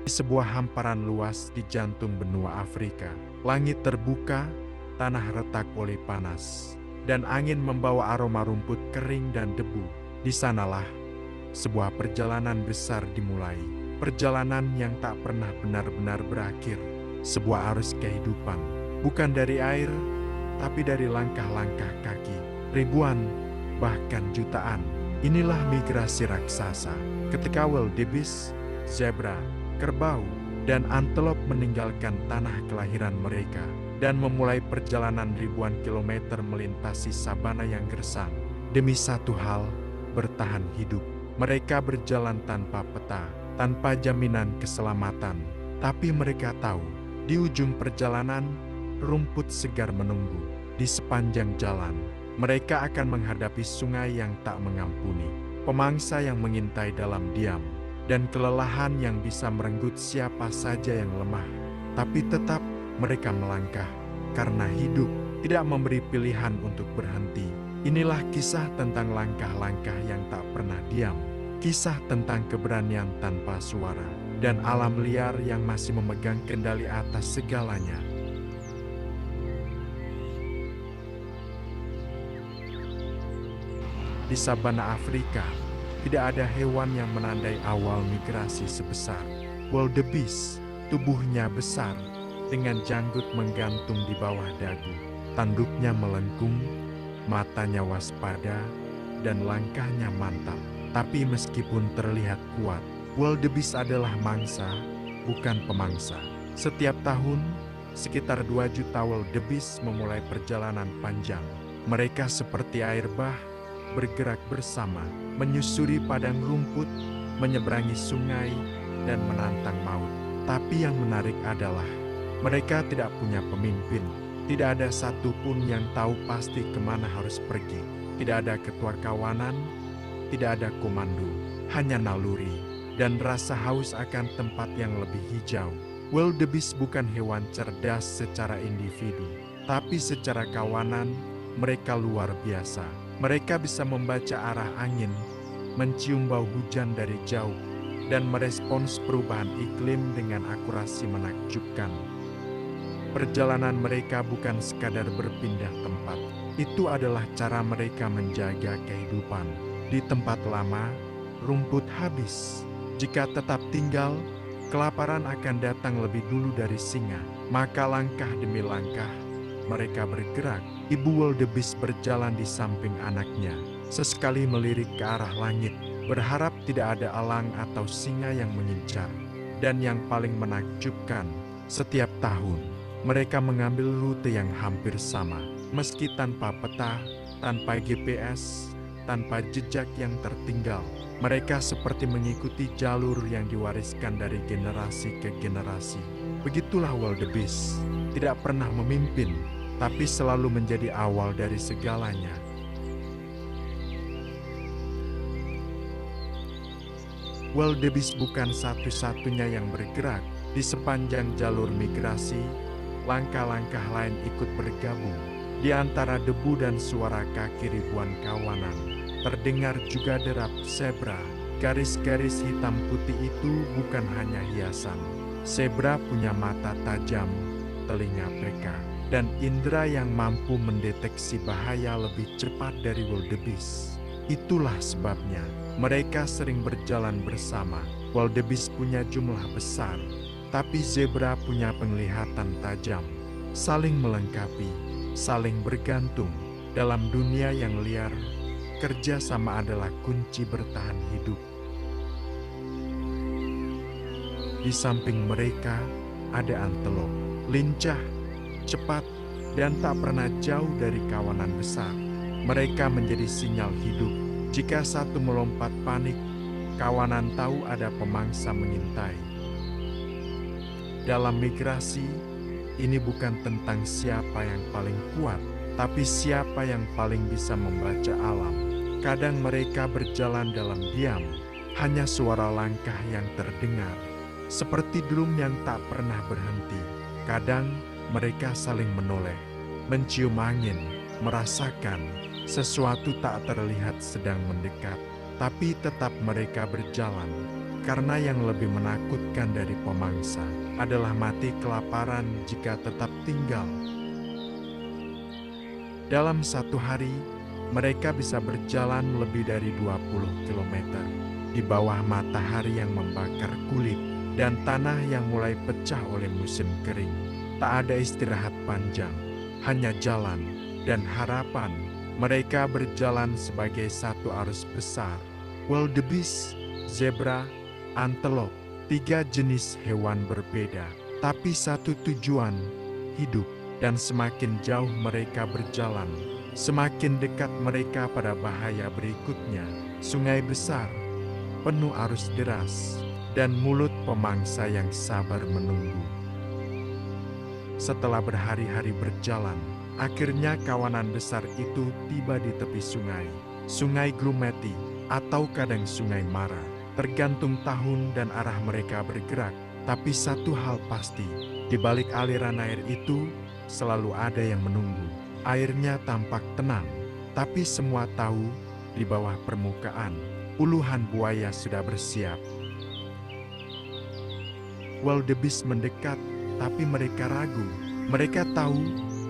sebuah hamparan luas di jantung benua Afrika. Langit terbuka, tanah retak oleh panas, dan angin membawa aroma rumput kering dan debu. Di sanalah sebuah perjalanan besar dimulai. Perjalanan yang tak pernah benar-benar berakhir. Sebuah arus kehidupan, bukan dari air, tapi dari langkah-langkah kaki. Ribuan, bahkan jutaan. Inilah migrasi raksasa. Ketika wildebeest, zebra, kerbau, dan antelop meninggalkan tanah kelahiran mereka dan memulai perjalanan ribuan kilometer melintasi sabana yang gersang. Demi satu hal, bertahan hidup. Mereka berjalan tanpa peta, tanpa jaminan keselamatan. Tapi mereka tahu, di ujung perjalanan, rumput segar menunggu. Di sepanjang jalan, mereka akan menghadapi sungai yang tak mengampuni, pemangsa yang mengintai dalam diam, dan kelelahan yang bisa merenggut siapa saja yang lemah. Tapi tetap mereka melangkah, karena hidup tidak memberi pilihan untuk berhenti. Inilah kisah tentang langkah-langkah yang tak pernah diam. Kisah tentang keberanian tanpa suara, dan alam liar yang masih memegang kendali atas segalanya. Di sabana Afrika, tidak ada hewan yang menandai awal migrasi sebesar wildebeest. Tubuhnya besar, dengan janggut menggantung di bawah dagu. Tanduknya melengkung, matanya waspada, dan langkahnya mantap. Tapi meskipun terlihat kuat, wildebeest adalah mangsa, bukan pemangsa. Setiap tahun, sekitar 2 juta wildebeest memulai perjalanan panjang. Mereka seperti air bah, bergerak bersama, menyusuri padang rumput, menyeberangi sungai, dan menantang maut. Tapi yang menarik adalah, mereka tidak punya pemimpin. Tidak ada satupun yang tahu pasti kemana harus pergi. Tidak ada ketua kawanan, tidak ada komando, hanya naluri, dan rasa haus akan tempat yang lebih hijau. Wildebeest bukan hewan cerdas secara individu, tapi secara kawanan, mereka luar biasa. Mereka bisa membaca arah angin, mencium bau hujan dari jauh, dan merespons perubahan iklim dengan akurasi menakjubkan. Perjalanan mereka bukan sekadar berpindah tempat, itu adalah cara mereka menjaga kehidupan. Di tempat lama, rumput habis. Jika tetap tinggal, kelaparan akan datang lebih dulu dari singa. Maka langkah demi langkah, mereka bergerak. Ibu wildebeest berjalan di samping anaknya, sesekali melirik ke arah langit, berharap tidak ada elang atau singa yang mengincar. Dan yang paling menakjubkan, setiap tahun, mereka mengambil rute yang hampir sama, meski tanpa peta, tanpa GPS, tanpa jejak yang tertinggal. Mereka seperti mengikuti jalur yang diwariskan dari generasi ke generasi. Begitulah wildebeest, tidak pernah memimpin, tapi selalu menjadi awal dari segalanya. Wildebeest bukan satu-satunya yang bergerak. Di sepanjang jalur migrasi, langkah-langkah lain ikut bergabung. Di antara debu dan suara kaki ribuan kawanan, terdengar juga derap zebra. Garis-garis hitam putih itu bukan hanya hiasan. Zebra punya mata tajam, telinga peka, dan indera yang mampu mendeteksi bahaya lebih cepat dari wildebeest. Itulah sebabnya mereka sering berjalan bersama. Wildebeest punya jumlah besar, tapi zebra punya penglihatan tajam. Saling melengkapi, saling bergantung. Dalam dunia yang liar, kerja sama adalah kunci bertahan hidup. Di samping mereka ada antelop, lincah, cepat, dan tak pernah jauh dari kawanan besar. Mereka menjadi sinyal hidup. Jika satu melompat panik, kawanan tahu ada pemangsa mengintai. Dalam migrasi, ini bukan tentang siapa yang paling kuat, tapi siapa yang paling bisa membaca alam. Kadang mereka berjalan dalam diam, hanya suara langkah yang terdengar, seperti drum yang tak pernah berhenti. Kadang mereka saling menoleh, mencium angin, merasakan sesuatu tak terlihat sedang mendekat, tapi tetap mereka berjalan, Karena yang lebih menakutkan dari pemangsa adalah mati kelaparan jika tetap tinggal. Dalam satu hari, mereka bisa berjalan lebih dari 20 kilometer di bawah matahari yang membakar kulit dan tanah yang mulai pecah oleh musim kering. Tak ada istirahat panjang, hanya jalan dan harapan. Mereka berjalan sebagai satu arus besar. Wildebeest, zebra, antelop, 3 jenis hewan berbeda, tapi satu tujuan, hidup. Dan semakin jauh mereka berjalan, semakin dekat mereka pada bahaya berikutnya. Sungai besar, penuh arus deras, dan mulut pemangsa yang sabar menunggu. Setelah berhari-hari berjalan, akhirnya kawanan besar itu tiba di tepi sungai. Sungai Grumeti, atau kadang Sungai Mara, tergantung tahun dan arah mereka bergerak. Tapi satu hal pasti, di balik aliran air itu, selalu ada yang menunggu. Airnya tampak tenang, tapi semua tahu di bawah permukaan puluhan buaya sudah bersiap. Wildebeest mendekat, tapi mereka ragu. Mereka tahu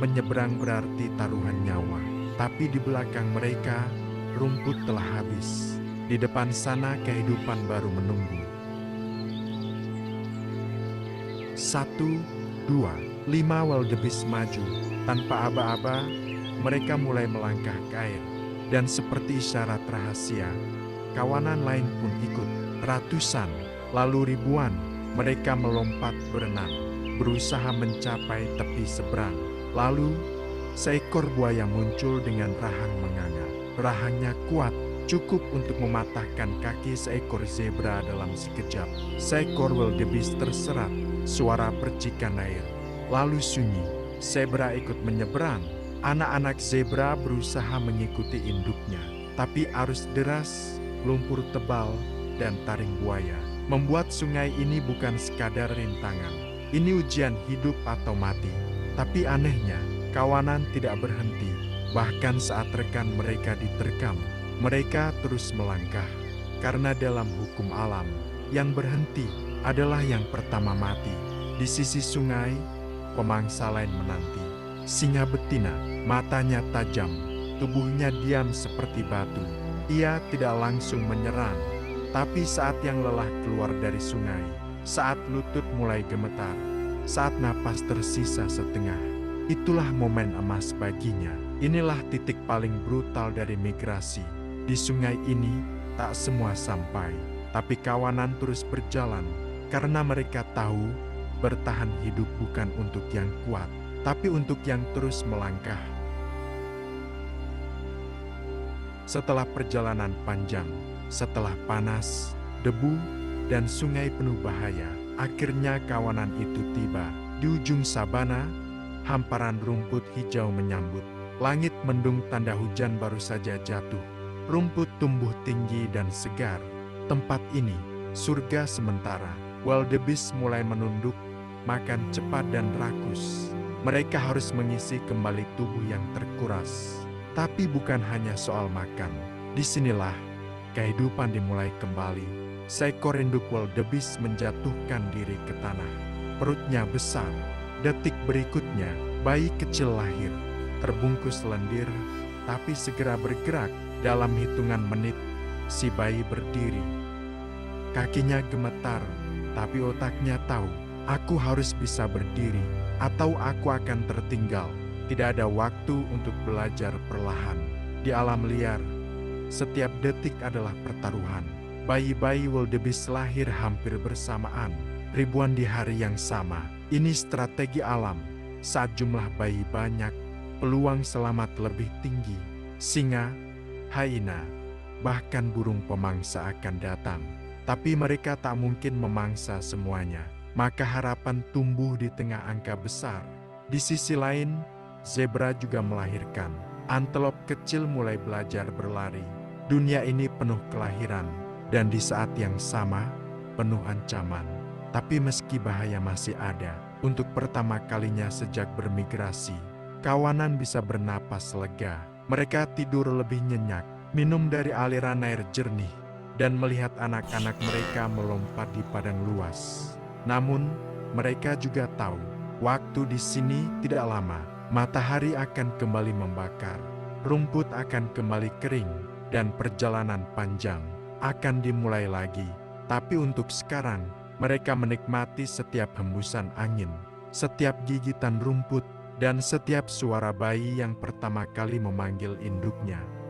menyeberang berarti taruhan nyawa, tapi di belakang mereka rumput telah habis. Di depan sana kehidupan baru menunggu. 1, 2, 5 wildebeest maju. Tanpa aba-aba, mereka mulai melangkah ke air. Dan seperti isyarat rahasia, kawanan lain pun ikut. Ratusan, lalu ribuan, mereka melompat berenang, berusaha mencapai tepi seberang. Lalu, seekor buaya muncul dengan rahang menganga. Rahangnya kuat, cukup untuk mematahkan kaki seekor zebra dalam sekejap. Seekor wildebeest terserat, suara percikan air. Lalu sunyi, zebra ikut menyeberang. Anak-anak zebra berusaha mengikuti induknya. Tapi arus deras, lumpur tebal, dan taring buaya membuat sungai ini bukan sekadar rintangan. Ini ujian hidup atau mati. Tapi anehnya, kawanan tidak berhenti. Bahkan saat rekan mereka diterkam, mereka terus melangkah. Karena dalam hukum alam, yang berhenti adalah yang pertama mati. Di sisi sungai, pemangsa lain menanti. Singa betina, matanya tajam, tubuhnya diam seperti batu. Ia tidak langsung menyerang, tapi saat yang lelah keluar dari sungai, saat lutut mulai gemetar, saat napas tersisa setengah, itulah momen emas baginya. Inilah titik paling brutal dari migrasi. Di sungai ini, tak semua sampai, tapi kawanan terus berjalan, karena mereka tahu bertahan hidup bukan untuk yang kuat, tapi untuk yang terus melangkah. Setelah perjalanan panjang, setelah panas, debu, dan sungai penuh bahaya, akhirnya kawanan itu tiba. Di ujung sabana, hamparan rumput hijau menyambut. Langit mendung tanda hujan baru saja jatuh. Rumput tumbuh tinggi dan segar. Tempat ini, surga sementara. Wildebeest mulai menunduk, makan cepat dan rakus. Mereka harus mengisi kembali tubuh yang terkuras. Tapi bukan hanya soal makan. Disinilah kehidupan dimulai kembali. Seekor induk wildebeest menjatuhkan diri ke tanah. Perutnya besar. Detik berikutnya, bayi kecil lahir. Terbungkus lendir, tapi segera bergerak. Dalam hitungan menit, si bayi berdiri. Kakinya gemetar, tapi otaknya tahu, aku harus bisa berdiri, atau aku akan tertinggal. Tidak ada waktu untuk belajar perlahan. Di alam liar, setiap detik adalah pertaruhan. Bayi-bayi wildebeest lahir hampir bersamaan, ribuan di hari yang sama. Ini strategi alam. Saat jumlah bayi banyak, peluang selamat lebih tinggi. Singa, hyena, bahkan burung pemangsa akan datang. Tapi mereka tak mungkin memangsa semuanya. Maka harapan tumbuh di tengah angka besar. Di sisi lain, zebra juga melahirkan. Antelop kecil mulai belajar berlari. Dunia ini penuh kelahiran, dan di saat yang sama, penuh ancaman. Tapi meski bahaya masih ada, untuk pertama kalinya sejak bermigrasi, kawanan bisa bernapas lega. Mereka tidur lebih nyenyak, minum dari aliran air jernih, dan melihat anak-anak mereka melompat di padang luas. Namun, mereka juga tahu, waktu di sini tidak lama. Matahari akan kembali membakar, rumput akan kembali kering, dan perjalanan panjang akan dimulai lagi. Tapi untuk sekarang, mereka menikmati setiap hembusan angin, setiap gigitan rumput, dan setiap suara bayi yang pertama kali memanggil induknya.